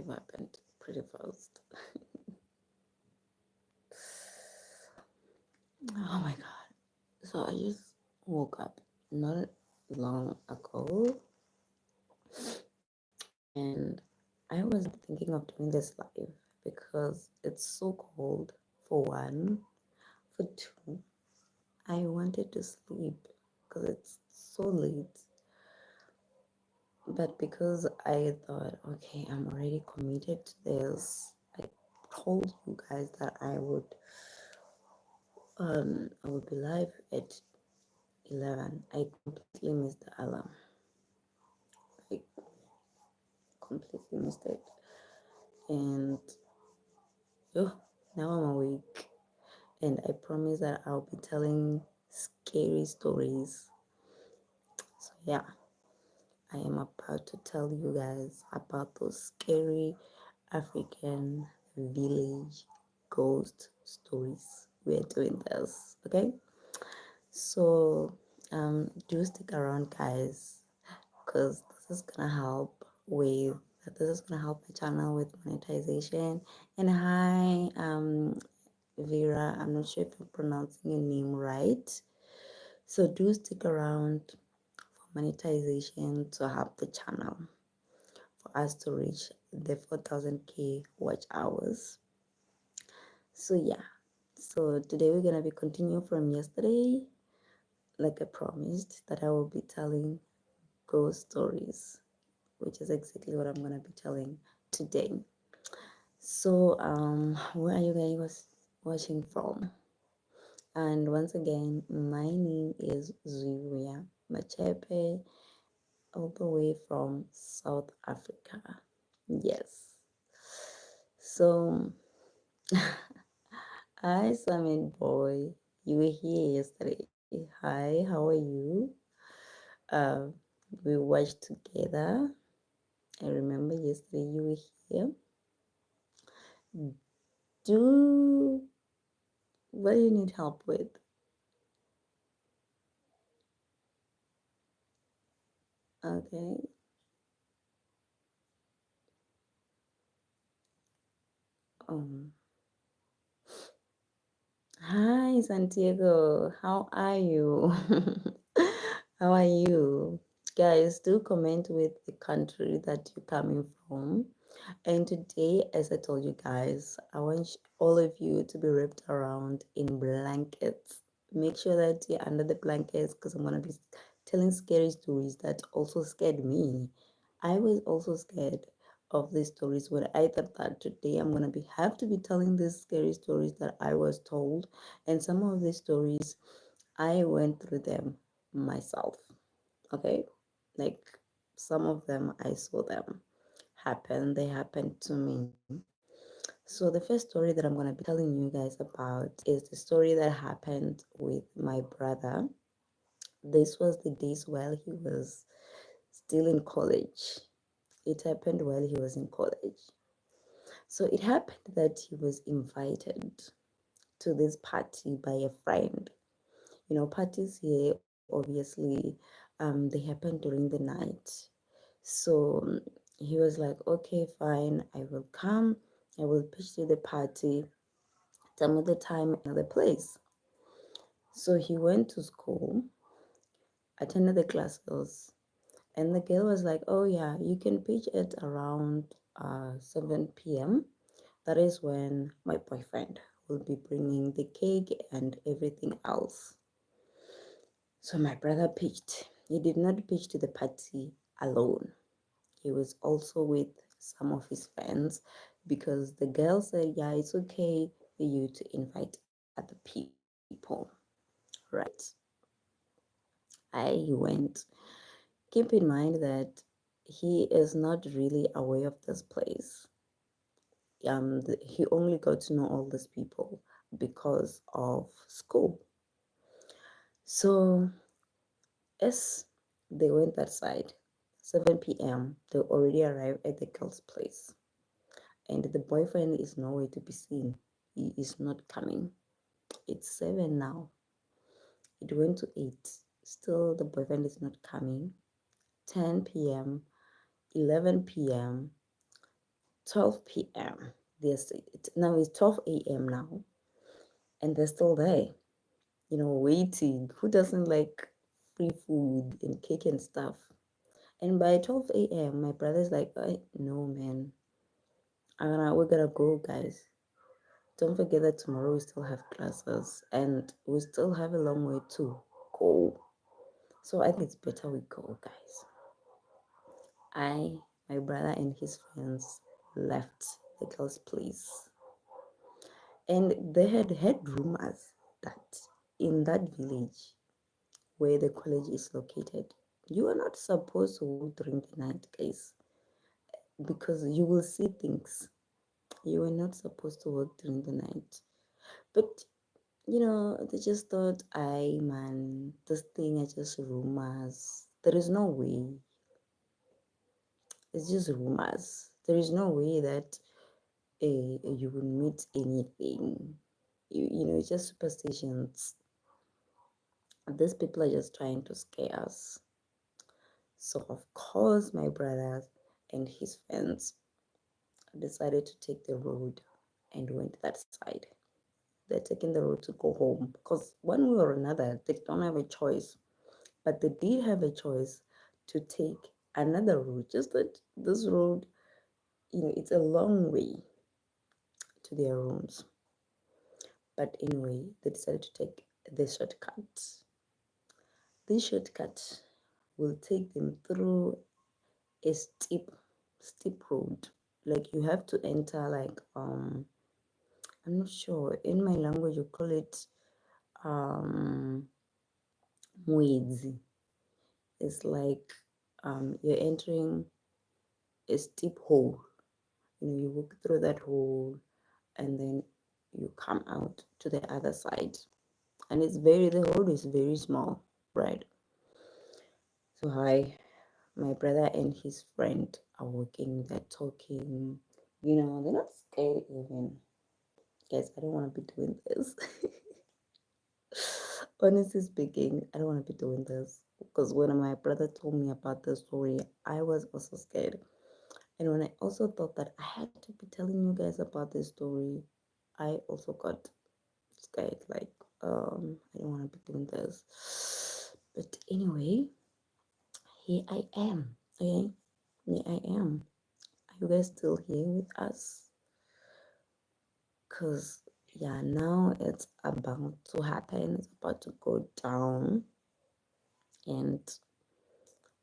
life happened pretty fast. Oh my god. So I just woke up not long ago, and I was thinking of doing this live because it's so cold for one. For two, I wanted to sleep because it's so late. But because I thought, okay, I'm already committed to this, I told you guys that I would be live at 11. I completely missed the alarm. I completely missed it. And oh, now I'm awake. And I promise that I'll be telling scary stories. So yeah, I am about to tell you guys about those scary African village ghost stories. We're doing this, okay? So do stick around, guys, because this is gonna help with my channel with monetization. And hi, Vera, I'm not sure if I'm pronouncing your name right. So do stick around for monetization to help the channel for us to reach the 4,000k watch hours. So yeah, so today we're gonna be continuing from yesterday, like I promised that I will be telling ghost stories, which is exactly what I'm gonna be telling today. So where are you guys watching from? And once again, my name is Zuria Machepe, all the way from South Africa. Yes. So hi Summit boy, you were here yesterday. Hi, how are you? Uh, we watched together. I remember yesterday you were here. Do what do you need help with? Okay. Um. Hi Santiago. How are you? How are you? Guys, do comment with the country that you're coming from. And today, as I told you guys, I want all of you to be wrapped around in blankets. Make sure that you're under the blankets because I'm going to be telling scary stories that also scared me. I was also scared of these stories when I thought that today I'm going to have to be telling these scary stories that I was told. And some of these stories, I went through them myself. Okay? Like some of them, I saw them happen. They happened to me. So the first story that I'm going to be telling you guys about is the story that happened with my brother. This was the days while he was still in college. It happened while he was in college. So it happened that he was invited to this party by a friend. You know, parties here obviously they happen during the night. So he was like, okay, fine, I will come. I will pitch to the party. Tell me the time and the place. So he went to school, attended the classes, and the girl was like, oh yeah, you can pitch it around 7 p.m. That is when my boyfriend will be bringing the cake and everything else. So my brother pitched. He did not pitch to the party alone. He was also with some of his friends because the girl said, yeah, it's okay for you to invite other people. Right. I went. Keep in mind that he is not really aware of this place. He only got to know all these people because of school. So as they went that side, 7 p.m., they already arrived at the girl's place. And the boyfriend is nowhere to be seen. He is not coming. It's 7 now. It went to 8. Still, the boyfriend is not coming. 10 p.m., 11 p.m., 12 p.m. Now it's 12 a.m. now, and they're still there, waiting. Who doesn't like free food and cake and stuff? And by 12 a.m., my brother's like, no, man, we're gonna go, guys. Don't forget that tomorrow we still have classes and we still have a long way to go. So I think it's better we go, guys. My brother, and his friends left the girls' place. And they had heard rumors that in that village where the college is located, you are not supposed to walk during the night, guys, because you will see things. You are not supposed to walk during the night. But they just thought, I man, this thing is just rumors. There is no way. It's just rumors. There is no way that you will meet anything. It's just superstitions. These people are just trying to scare us. So of course, my brother and his friends decided to take the road and went that side. They're taking the road to go home because one way or another, they don't have a choice. But they did have a choice to take another road. Just that this road, it's a long way to their rooms. But anyway, they decided to take the shortcut. This shortcut will take them through a steep road. Like you have to enter like I'm not sure. In my language you call it Mwezi. It's like you're entering a steep hole. You walk through that hole and then you come out to the other side. And the hole is very small, right? So my brother and his friend are walking, they're talking, they're not scared even. Guys, I don't want to be doing this. Honestly speaking, I don't want to be doing this because when my brother told me about the story, I was also scared. And when I also thought that I had to be telling you guys about this story, I also got scared. Like, I don't want to be doing this. But anyway, here I am. Okay, here I am. Are you guys still here with us? Because yeah, now it's about to happen. It's about to go down. And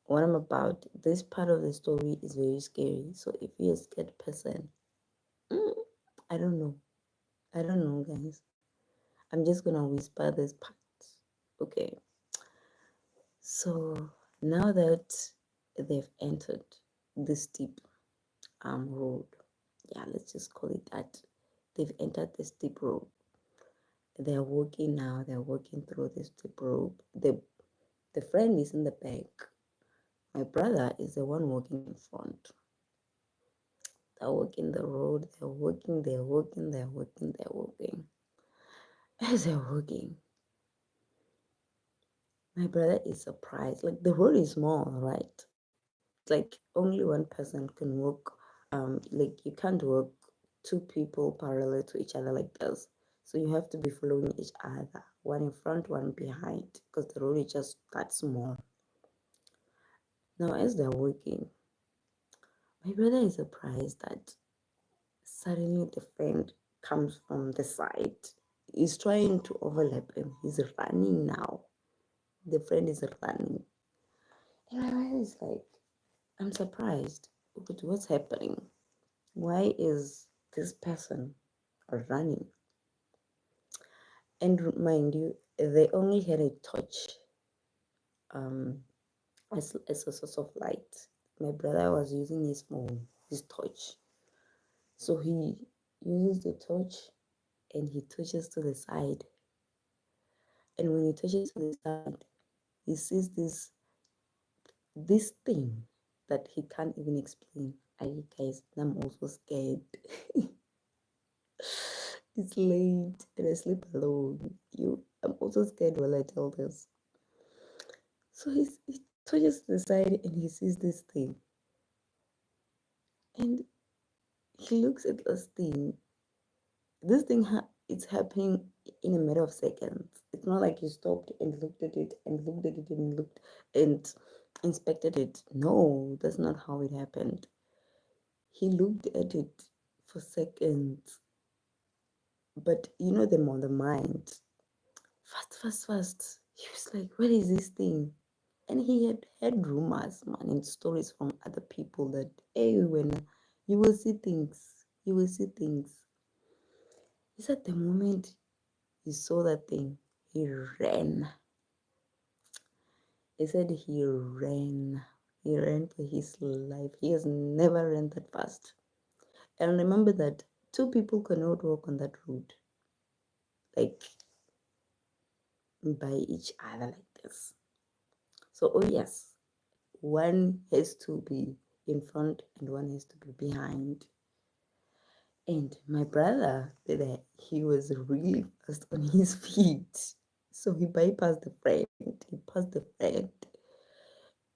what I'm about, this part of the story is very scary. So if you're a scared person, mm, I don't know. I don't know, guys. I'm just gonna whisper this part. Okay. So now that they've entered the steep road, yeah, let's just call it that. They've entered the steep road. They're walking now. They're walking through the steep road. The friend is in the back. My brother is the one walking in front. They're walking the road. They're walking. They're walking. They're walking. They're walking. As they're walking, my brother is surprised. Like the road is small, right? Like only one person can walk. Like you can't walk two people parallel to each other like this. So you have to be following each other, one in front, one behind, because the road is just that small. Now, as they're walking, my brother is surprised that suddenly the friend comes from the side. He's trying to overlap him. He's running now. The friend is running. And my brother is like, I'm surprised. What's happening? Why is this person running? And mind you, they only had a torch as a source of light. My brother was using his phone, his torch. So he uses the torch and he touches to the side. And when he touches to the side, he sees this thing that he can't even explain. I guys, I'm also scared. It's late and I sleep alone. I'm also scared while I tell this. So he touches the side and he sees this thing. And He looks at this thing. This thing, it's happening in a matter of seconds. It's not like he stopped and looked at it and looked at it and looked and inspected it. No, that's not how it happened. He looked at it for seconds, but you know them on the mind. Fast, fast, fast. He was like, "What is this thing?" And he had heard rumors, man, and stories from other people that, hey, when you will see things, you will see things. He said the moment he saw that thing, he ran. He said he ran. He ran for his life. He has never ran that fast. And remember that two people cannot walk on that road, like by each other like this. So, oh yes, one has to be in front and one has to be behind. And my brother did that. He was really fast on his feet. So he bypassed the friend. He passed the friend.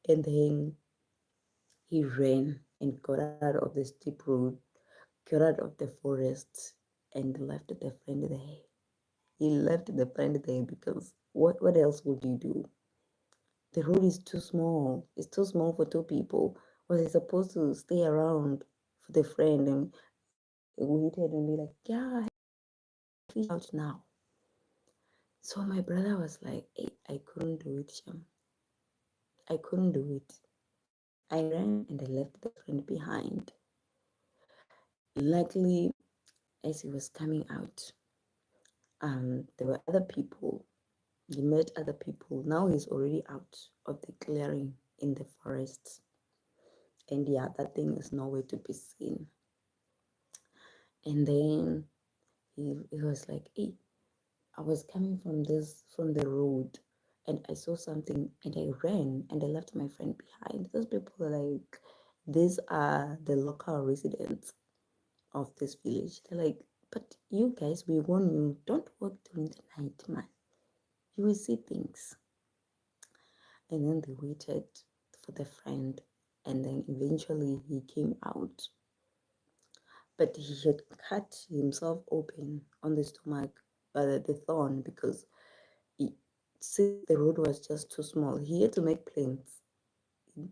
And then he ran and got out of the steep road, got out of the forest, and left the friend there. He left the friend there because what else would you do? The road is too small. It's too small for two people. Was he supposed to stay around for the friend and waited and be like, yeah, fish out now. So my brother was like, hey, I couldn't do it, Sham. I couldn't do it. I ran and I left the friend behind. Luckily, as he was coming out, there were other people. He met other people. Now he's already out of the clearing in the forest. And yeah, that thing is nowhere to be seen. And then he was like, hey, I was coming from the road and I saw something and I ran and I left my friend behind. Those people are like, these are the local residents of this village. They're like, but you guys, we warn you, don't walk during the night, man. You will see things. And then they waited for the friend and then eventually he came out. But he had cut himself open on the stomach by the thorn because since the road was just too small, he had to make plans.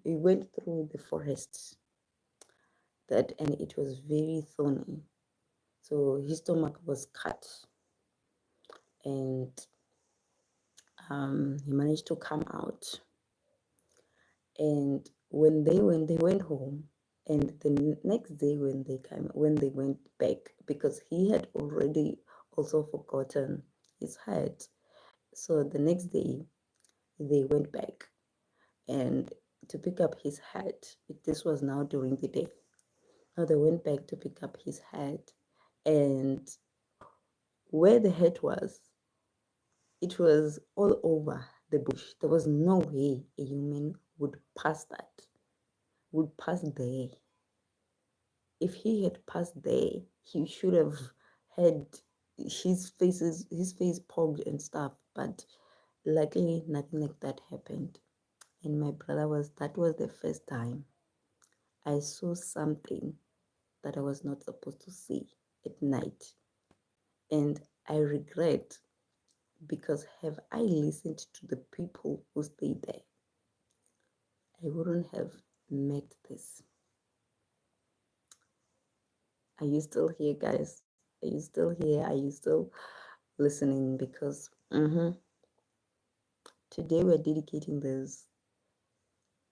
He went through the forest and it was very thorny. So his stomach was cut and he managed to come out. And when they went home, and the next day when they went back, because he had already also forgotten his hat. So the next day they went back and to pick up his hat. This was now during the day. Now they went back to pick up his hat, and where the hat was, it was all over the bush. There was no way a human would pass that, would pass there. If he had passed there, he should have had his face poked and stuff. But luckily, nothing like that happened. And my brother that was the first time I saw something that I was not supposed to see at night. And I regret because have I listened to the people who stayed there, I wouldn't have met this. Are you still here, guys? Are you still here? Are you still listening? Because today we're dedicating this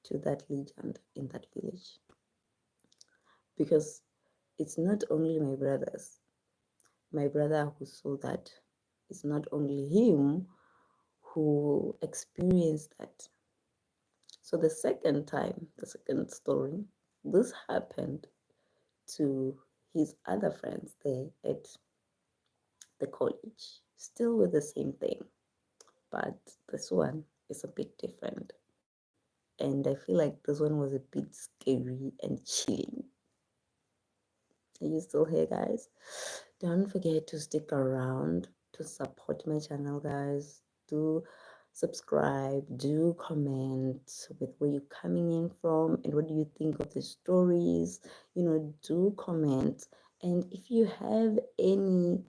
to that legend in that village. Because it's not only my brother who saw that. It's not only him who experienced that. So the second time, the second story, this happened to his other friends there at the college, still with the same thing, but this one is a bit different. And I feel like this one was a bit scary and chilling. Are you still here, guys? Don't forget to stick around to support my channel, guys. Do subscribe, do comment with where you're coming in from and what do you think of the stories. Do comment. And if you have any,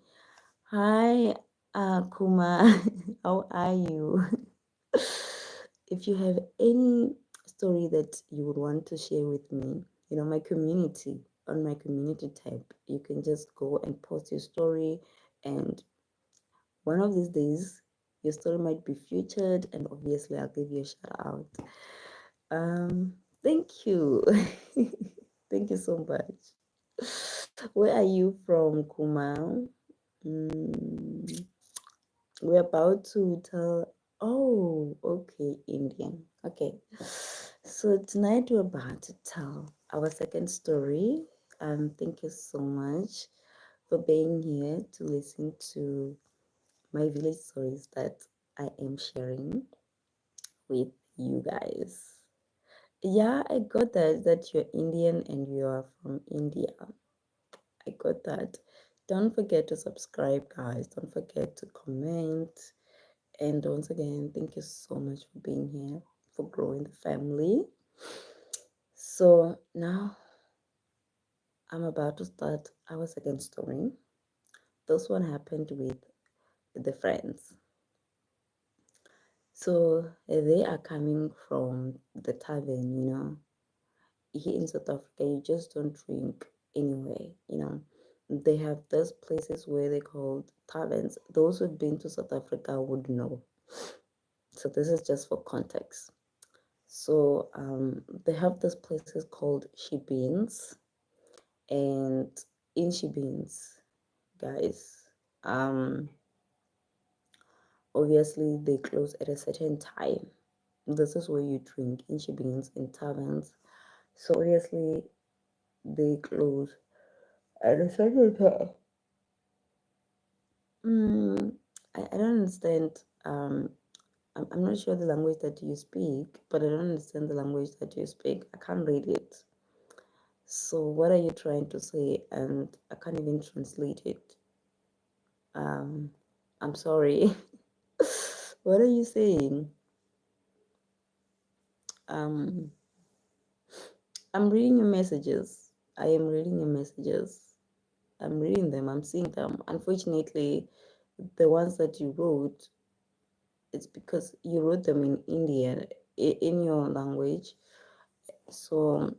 hi, Kuma, how are you? If you have any story that you would want to share with me, my community, on my community tab, you can just go and post your story, and one of these days your story might be featured, and obviously I'll give you a shout out. Thank you. Thank you so much. Where are you from, Kuma? Mm, we're about to tell. Oh, okay, Indian. Okay. So tonight we're about to tell our second story. Thank you so much for being here to listen to my village stories that I am sharing with you guys. Yeah, I got that you're Indian and you are from India. I got that. Don't forget to subscribe, guys. Don't forget to comment. And once again, thank you so much for being here, for growing the family. So now I'm about to start our second story. This one happened with the friends. So they are coming from the tavern. Here in South Africa, you just don't drink anywhere. They have those places where they called taverns. Those who've been to South Africa would know. So this is just for context. So they have these places called Shebeens, and in Shebeens, guys, obviously they close at a certain time. This is where you drink in Shebeens in taverns. So obviously they close at a certain time. I don't understand. I'm not sure the language that you speak, but I don't understand the language that you speak. I can't read it. So what are you trying to say? And I can't even translate it. I'm sorry. What are you saying? Um, I'm reading your messages. I am reading your messages. I'm reading them. I'm seeing them. Unfortunately, the ones that you wrote, it's because you wrote them in Indian, in your language. So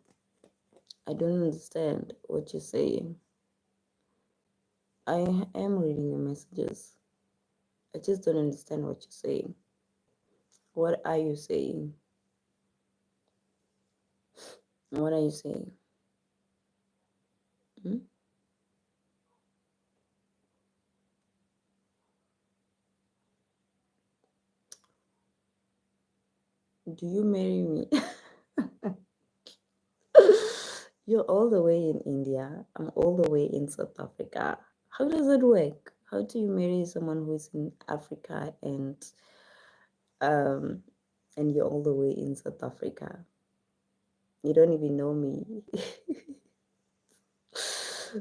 I don't understand what you're saying. I am reading your messages. I just don't understand what you're saying. What are you saying? What are you saying? Hmm? Do you marry me? You're all the way in India. I'm all the way in South Africa. How does it work? How do you marry someone who's in Africa um and you're all the way in South Africa? You don't even know me.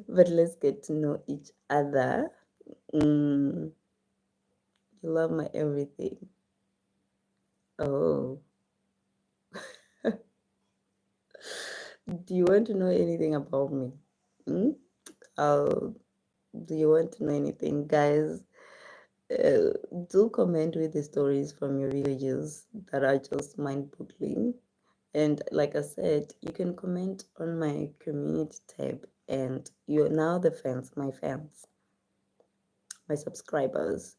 But let's get to know each other. Mm, you love my everything. Oh. Do you want to know anything about me? Hmm? Oh, do you want to know anything, guys? Uh, do comment with the stories from your villages that are just mind-boggling. And like I said, you can comment on my community tab, and you're now the fans, my subscribers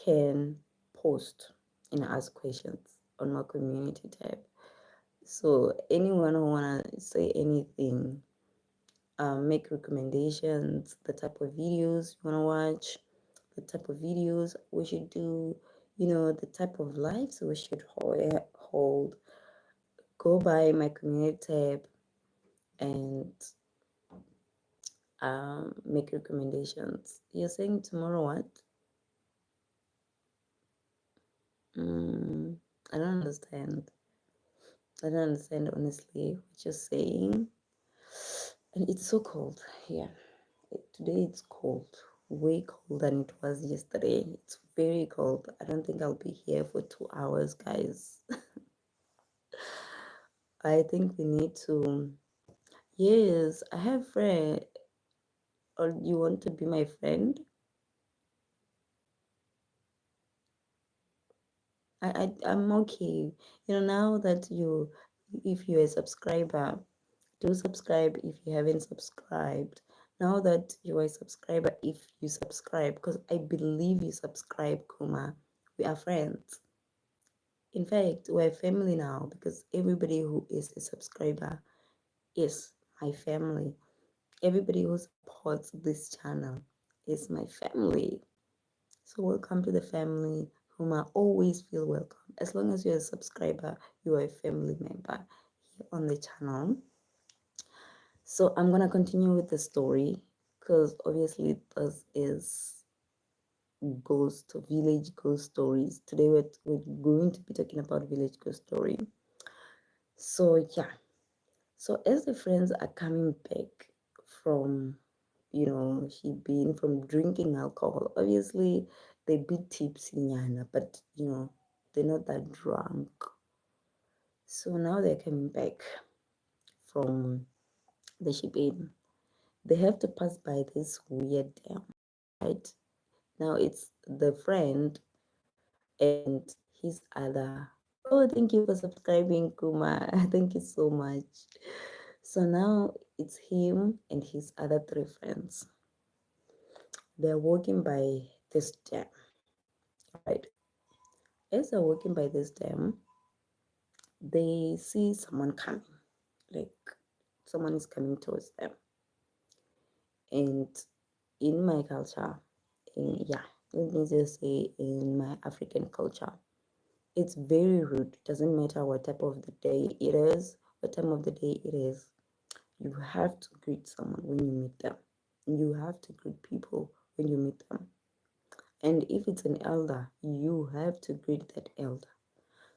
can post and ask questions on my community tab. So anyone who wanna say anything, make recommendations, the type of videos you wanna watch, the type of videos we should do, the type of lives we should hold. Go by my community tab and make recommendations. You're saying tomorrow what? Mm, I don't understand. I don't understand honestly what you're saying. And it's so cold here. Today it's cold. way colder than it was yesterday. It's very cold. I don't think I'll be here for 2 hours, guys. I think we need to. Yes, I have friend. Or you want to be my friend? I'm okay. Now that if you're a subscriber, do subscribe if you haven't subscribed. Now that you are a subscriber, if you subscribe, because I believe you subscribe, Kuma, we are friends. In fact, we're family now because everybody who is a subscriber is my family. Everybody who supports this channel is my family. So welcome to the family, whom I always feel welcome. As long as you're a subscriber, you are a family member here on the channel. So I'm gonna continue with the story because obviously this is village ghost stories. Today we're going to be talking about village ghost story. So yeah. So as the friends are coming back from, she been from drinking alcohol. Obviously, they bit tipsy, Nyana, but they're not that drunk. So now they're coming back from the shipping. They have to pass by this weird dam, right? Now it's the friend and his other. Oh, thank you for subscribing, Kuma. Thank you so much. So now it's him and his other three friends. They're walking by this dam, right? As they're walking by this dam, they see someone coming, like someone is coming towards them. And in my culture, let me just say in my African culture, it's very rude. It doesn't matter what type of the day it is, what time of the day it is. You have to greet someone when you meet them. You have to greet people when you meet them. And if it's an elder, you have to greet that elder.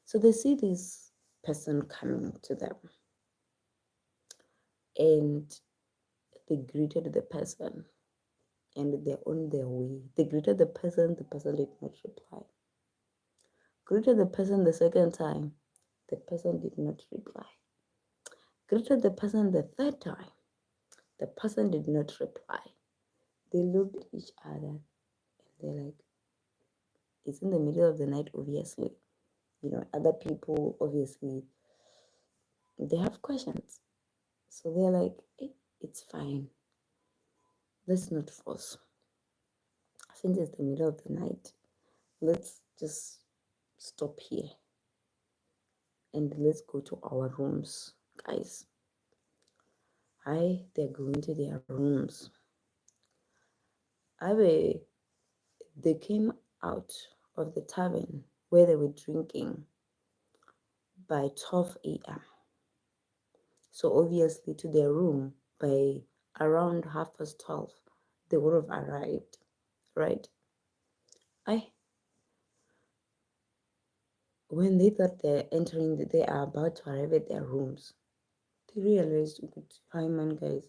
So they see this person coming to them and they greeted the person and they're on their way. They greeted the person did not reply. Greeted the person the second time, the person did not reply. Greeted the person the third time, the person did not reply. They looked at each other and they're like, it's in the middle of the night, obviously. Other people, obviously, they have questions. So they're like, hey, it's fine. Let's not force. Since it's the middle of the night, let's just stop here and let's go to our rooms, guys. They're going to their rooms. They came out of the tavern where they were drinking by 12 a.m. So obviously to their room by around 12:30, they would have arrived, right? When they thought they are about to arrive at their rooms, they realized, hi man, guys,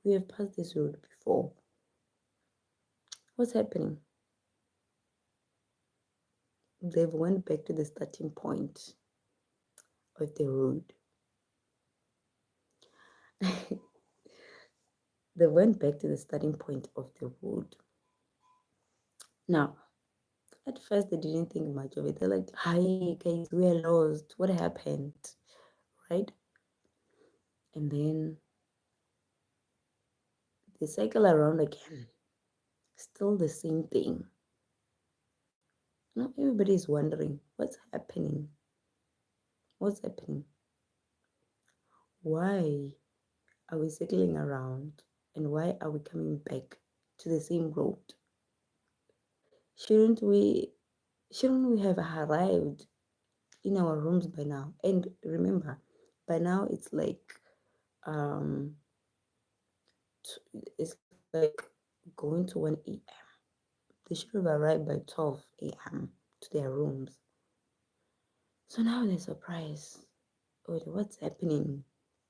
we have passed this road before. What's happening? They've went back to the starting point of the road. They went back to the starting point of the road. Now, at first they didn't think much of it. They're like, hi guys, we are lost. What happened? Right? And then they cycle around again. Still the same thing. Now everybody's wondering, what's happening? What's happening? Why are we circling around? And why are we coming back to the same road? Shouldn't we have arrived in our rooms by now? And remember, by now it's like it's like going to 1 a.m. They should have arrived by 12 a.m. to their rooms. So now they're surprised. Wait, what's happening?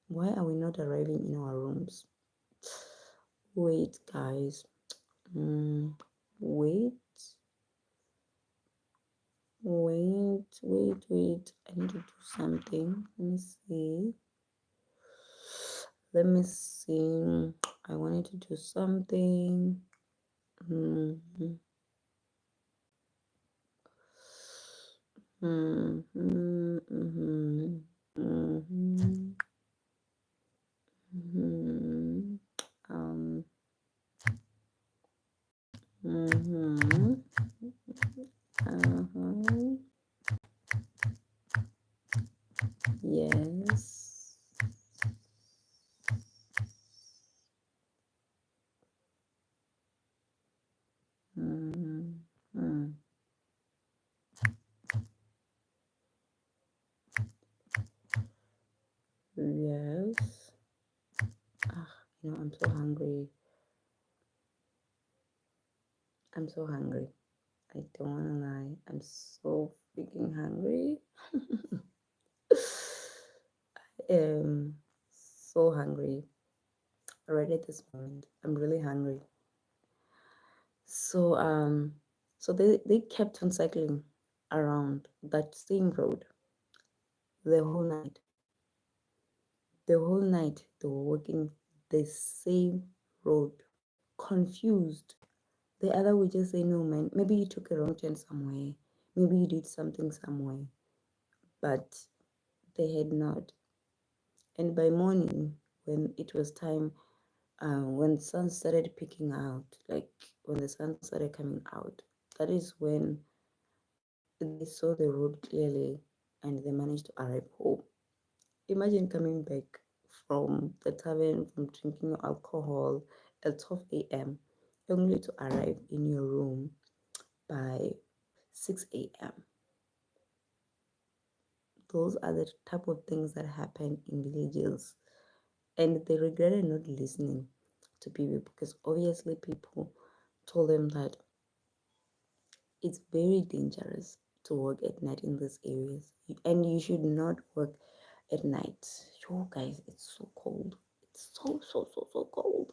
Why are we not arriving in our rooms? Wait, guys. Wait, wait. I need to do something. Let me see. I wanted to do something. Mm-hmm. Mm-hmm. Mm-hmm. Mm-hmm. Mm-hmm. Um. Mm-hmm. Uh-huh. Yes. Mm-hmm. Yes. Ah, I'm so hungry. I'm so hungry. I don't wanna lie. I'm so freaking hungry. I am so hungry. Right at this moment. I'm really hungry. So they kept on cycling around that same road the whole night. The whole night they were walking the same road, confused. The other would just say, no, man, maybe you took a wrong turn somewhere. Maybe you did something somewhere. But they had not. And by morning, when it was time, when sun started peeking out, like when the sun started coming out, that is when they saw the road clearly and they managed to arrive home. Imagine coming back from the tavern, from drinking your alcohol at 12 a.m., only to arrive in your room by 6 a.m. Those are the type of things that happen in villages. And they regretted not listening to people because obviously people told them that it's very dangerous to work at night in these areas. And you should not work at night. Yo, guys, it's so cold. It's so cold.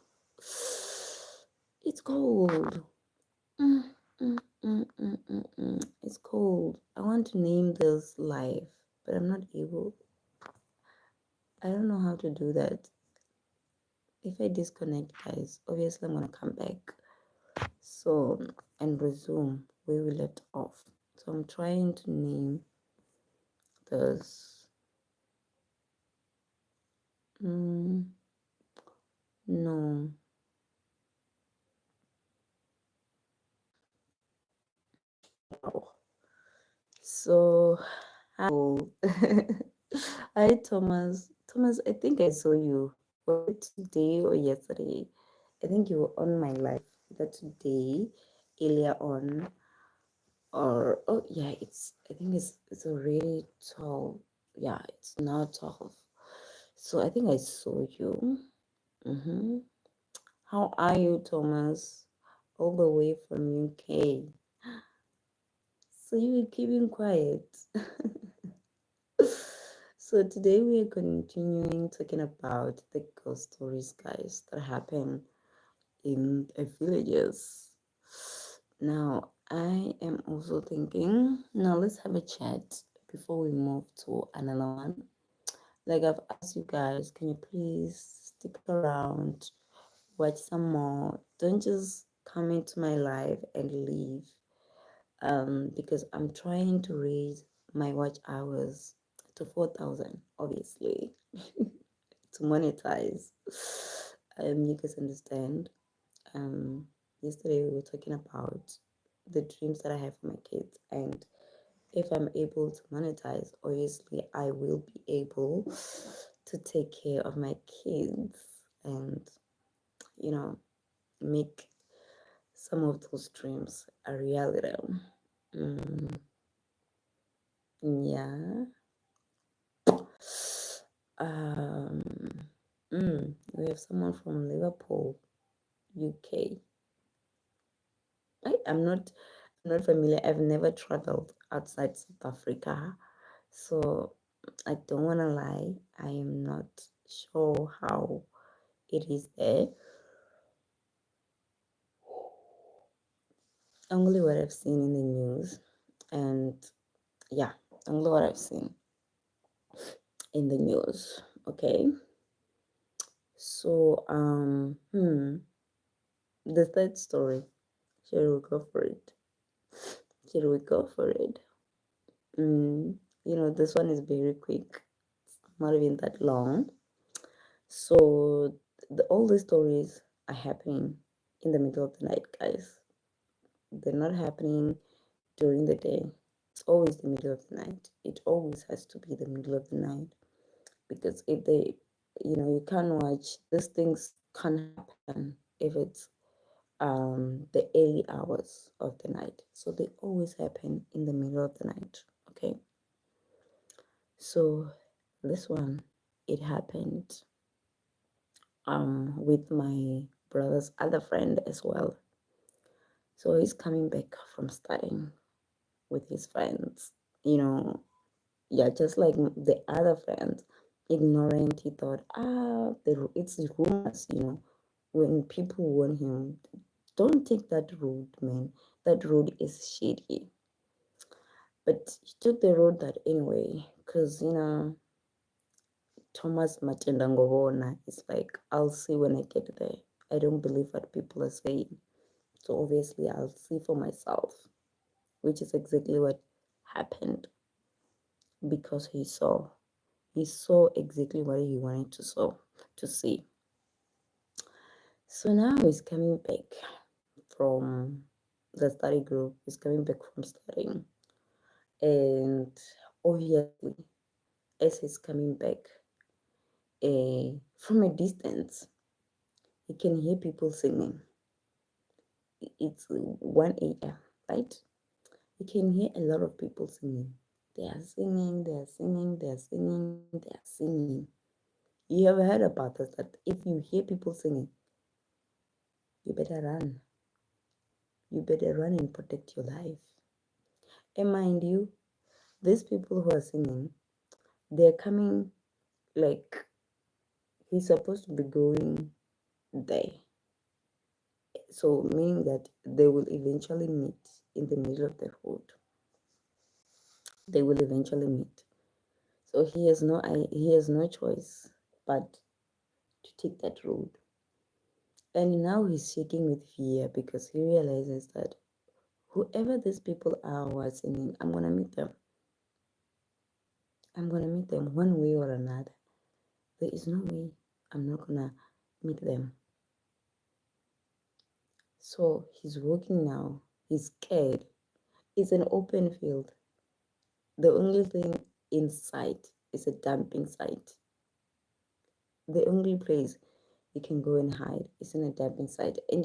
It's cold. Mm, It's cold. I want to name this life, but I'm not able. I don't know how to do that. If I disconnect, guys, obviously I'm gonna come back. So and resume where we left off. So I'm trying to name this. No. Wow. So how? Hi Thomas. Thomas, I think I saw you. Was it today or yesterday? I think you were on my live either today, earlier on, or oh yeah, I think it's already 12. Yeah, it's now 12. So I think I saw you. Mm-hmm. How are you, Thomas? All the way from UK. So you were keeping quiet. So today we are continuing talking about the ghost stories, guys, that happen in the villages. Now I am also thinking, now let's have a chat before we move to another one. Like I've asked you guys, can you please stick around, watch some more? Don't just come into my life and leave. Because I'm trying to raise my watch hours to 4,000, obviously, to monetize. You guys understand. Um, Yesterday we were talking about the dreams that I have for my kids, and if I'm able to monetize, obviously I will be able to take care of my kids and you know make some of those dreams a reality. Mm, yeah. Um, we have someone from Liverpool, UK. I'm not familiar. I've never traveled outside South Africa, so I don't want to lie. I am not sure how it is there. only what I've seen in the news, and yeah, only what I've seen in the news. Okay, so the third story. Shall we go for it? Shall we go for it? Mm, this one is very quick. It's not even that long. So all the stories are happening in the middle of the night, guys. They're not happening during the day. It's always the middle of the night. It always has to be the middle of the night, because if they, you can't watch these things, can't happen if it's the early hours of the night. So they always happen in the middle of the night. Okay. So this one, it happened with my brother's other friend as well. So he's coming back from studying with his friends. You know, yeah, just like the other friends, ignorant. He thought, it's rumors. When people warn him, don't take that road, man. That road is shady. But he took the road that anyway, because Thomas Matendangovona is like, I'll see when I get there. I don't believe what people are saying. So obviously I'll see for myself, which is exactly what happened, because he saw exactly what he wanted to see. So now he's coming back from the study group. He's coming back from studying, and obviously, as he's coming back, from a distance, he can hear people singing. It's 1 a.m., right? You can hear a lot of people singing. They are singing, they are singing, they are singing, they are singing. You have heard about this, that if you hear people singing, you better run. You better run and protect your life. And mind you, these people who are singing, they're coming, like, he's supposed to be going there. So meaning that they will eventually meet in the middle of the road. They will eventually meet. So he has no choice but to take that road. And now he's shaking with fear because he realizes that whoever these people are who are singing, I'm gonna meet them. I'm gonna meet them one way or another. There is no way I'm not gonna meet them. So he's walking now. He's scared. It's an open field. The only thing in sight is a dumping site. The only place you can go and hide is in a dumping site. And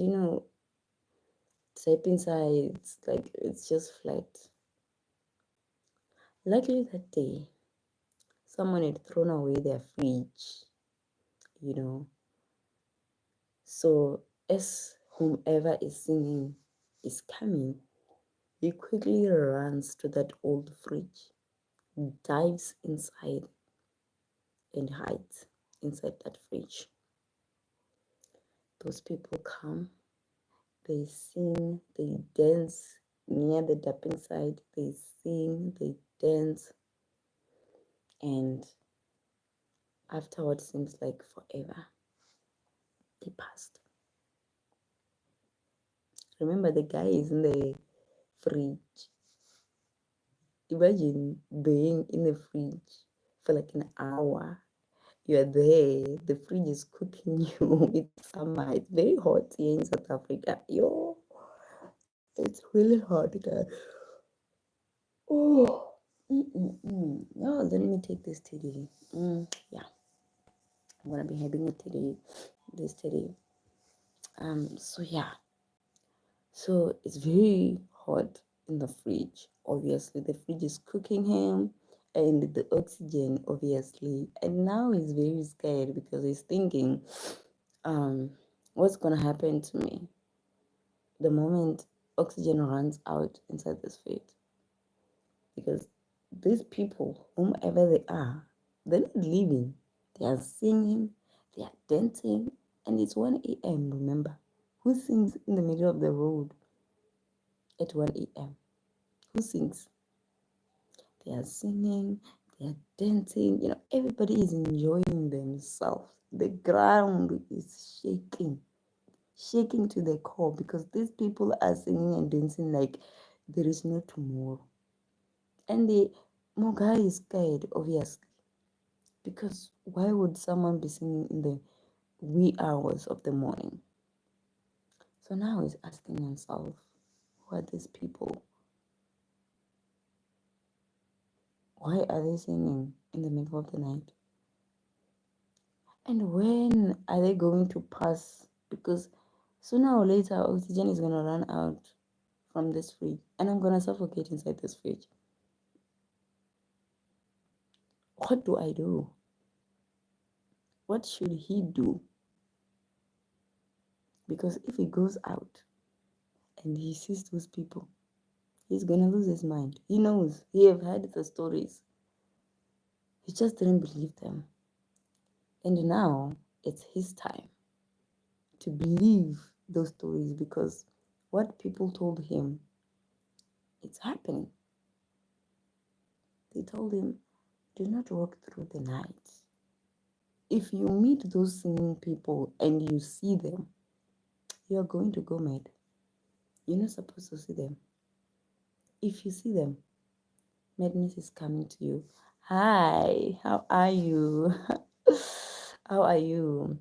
dumping sites, like, it's just flat. Luckily that day, someone had thrown away their fridge, you know. So as whomever is singing is coming, he quickly runs to that old fridge, dives inside, and hides inside that fridge. Those people come, they sing, they dance near the dumping site, they sing, they dance, and after what seems like forever, they passed. Remember, the guy is in the fridge. Imagine being in the fridge for like an hour. You're there, the fridge is cooking you. It's summer, it's very hot here in South Africa. Yo, it's really hot, guys. Oh, no, let me take this today. Yeah, I'm gonna be having it today. This today. So yeah, so it's very hot in the fridge. Obviously, the fridge is cooking him, and the oxygen, obviously. And now he's very scared because he's thinking, um, what's gonna happen to me the moment oxygen runs out inside this fridge? Because these people, whomever they are, they're not living. They are singing, they are dancing, and it's 1 a.m. Remember, who sings in the middle of the road? at 1 a.m. Who sings? They are singing, they are dancing, everybody is enjoying themselves. The ground is shaking to the core because these people are singing and dancing like there is no tomorrow. And the Mogai is scared, obviously, because why would someone be singing in the wee hours of the morning? So now he's asking himself, who are these people? Why are they singing in the middle of the night? And when are they going to pass? Because sooner or later, oxygen is going to run out from this fridge, and I'm going to suffocate inside this fridge. What do I do? What should he do? Because if he goes out and he sees those people, he's going to lose his mind. He knows. He have heard the stories. He just didn't believe them. And now it's his time to believe those stories because what people told him, it's happening. They told him, do not walk through the night. If you meet those singing people and you see them, you are going to go mad. You're not supposed to see them. If you see them, madness is coming to you. Hi, how are you? How are you?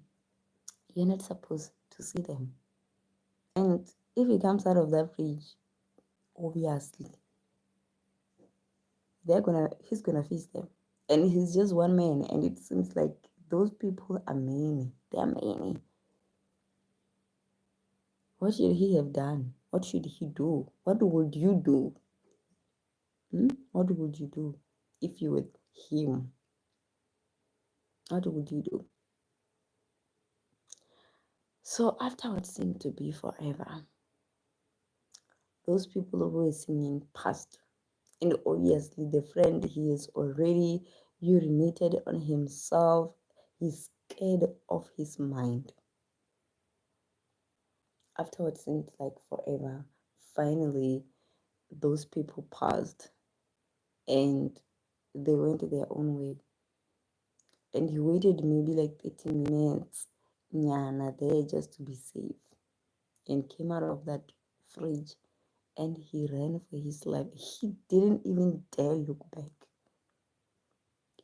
You're not supposed to see them. And if he comes out of that fridge, obviously, he's gonna face them. And he's just one man, and it seems like those people are many. They are many. What should he have done? What should he do? What would you do? What would you do if you were him? What would you do? So after what seemed to be forever, those people who were singing passed. And obviously the friend, he is already urinated on himself. He's scared of his mind. After what seemed like forever, finally those people passed and they went their own way. And he waited maybe like 30 minutes nyana there just to be safe, and came out of that fridge and he ran for his life. He didn't even dare look back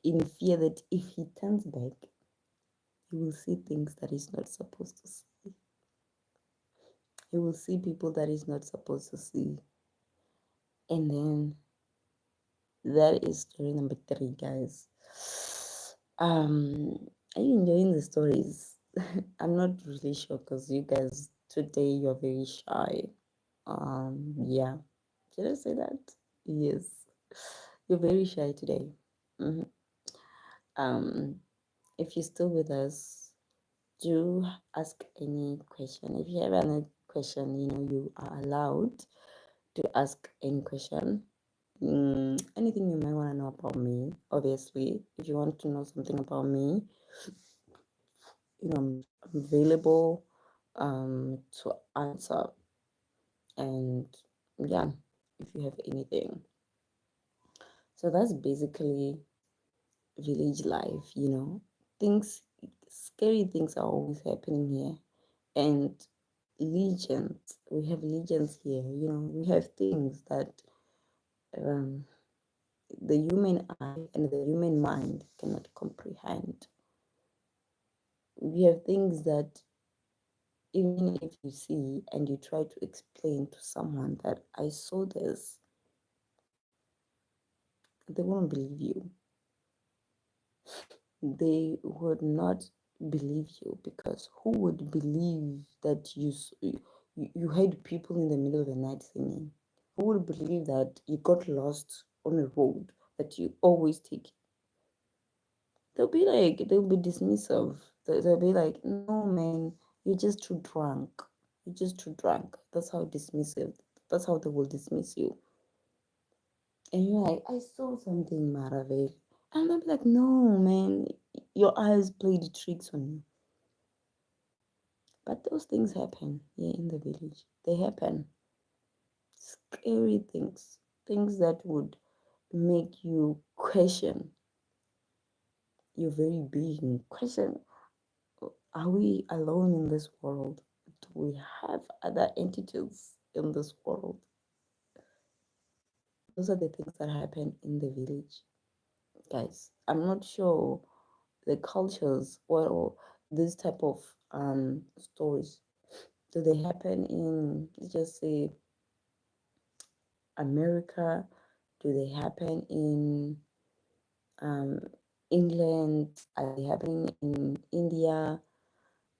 in fear that if he turns back, he will see things that he's not supposed to see. He will see people that he's not supposed to see. And then that is story number 3, guys. Are you enjoying the stories? I'm not really sure because you guys today you're very shy. Yeah. Should I say that? Yes. You're very shy today. Mhm. Um, if you're still with us, do ask any question. If you have any question, you are allowed to ask any question. Anything you might want to know about me, obviously. If you want to know something about me, I'm available to answer. And yeah, if you have anything. So that's basically village life, Things, scary things are always happening here. And legends, we have legends here, we have things that um, the human eye and the human mind cannot comprehend. We have things that even if you see and you try to explain to someone that I saw this, they won't believe you. They would not believe you because who would believe that you had people in the middle of the night singing? Who would believe that you got lost on a road that you always take? They'll be dismissive. They'll be like, no man, you're just too drunk. You're just too drunk. That's how dismissive. That's how they will dismiss you. And you're like, I saw something, Maravel. And they'll be like, no man, your eyes played tricks on you. But those things happen here in the village. They happen. scary things, things that would make you question your very being, question, are we alone in this world? Do we have other entities in this world? Those are the things that happen in the village, guys. I'm not sure the cultures or this type of stories, do they happen in, let's just say, America? Do they happen in um, England? Are they happening in India?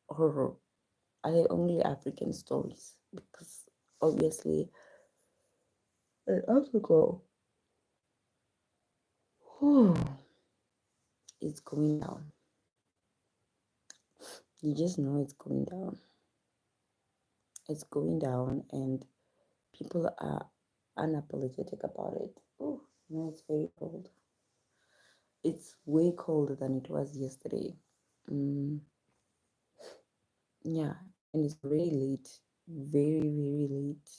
Or are they only African stories? Because obviously in Africa, whew, it's going down. You just know it's going down. It's going down, and people are unapologetic about it. Oh, no, it's very cold. It's way colder than it was yesterday. Mm, yeah, and it's very late. Very, very late.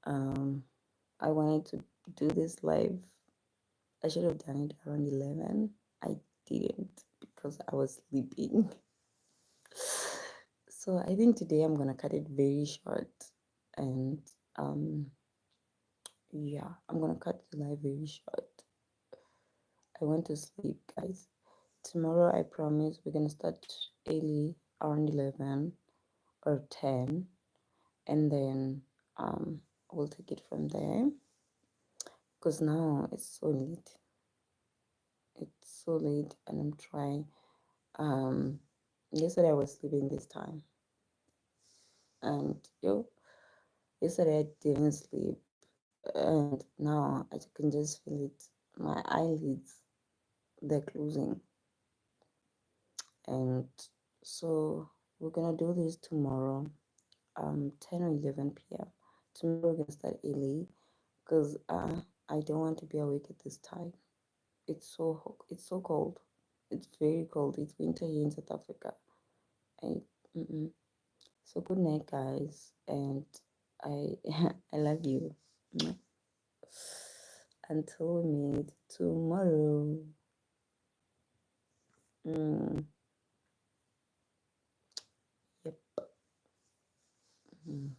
Um, I wanted to do this live. I should have done it around 11. I didn't because I was sleeping. So I think today I'm gonna cut it very short, and um yeah, I'm gonna cut the live very short. I want to sleep, guys. Tomorrow I promise we're gonna start early around 11 or 10, and then we'll take it from there because now it's so late. It's so late, and I'm trying. Yesterday I was sleeping this time, and yesterday I didn't sleep, and now I can just feel it. My eyelids, they're closing, and so we're gonna do this tomorrow, 10 or 11 p.m. Tomorrow we're gonna start early because I don't want to be awake at this time. It's so cold. It's very cold. It's winter here in South Africa. I, mm-mm. So good night, guys, and I I love you. Until we meet tomorrow.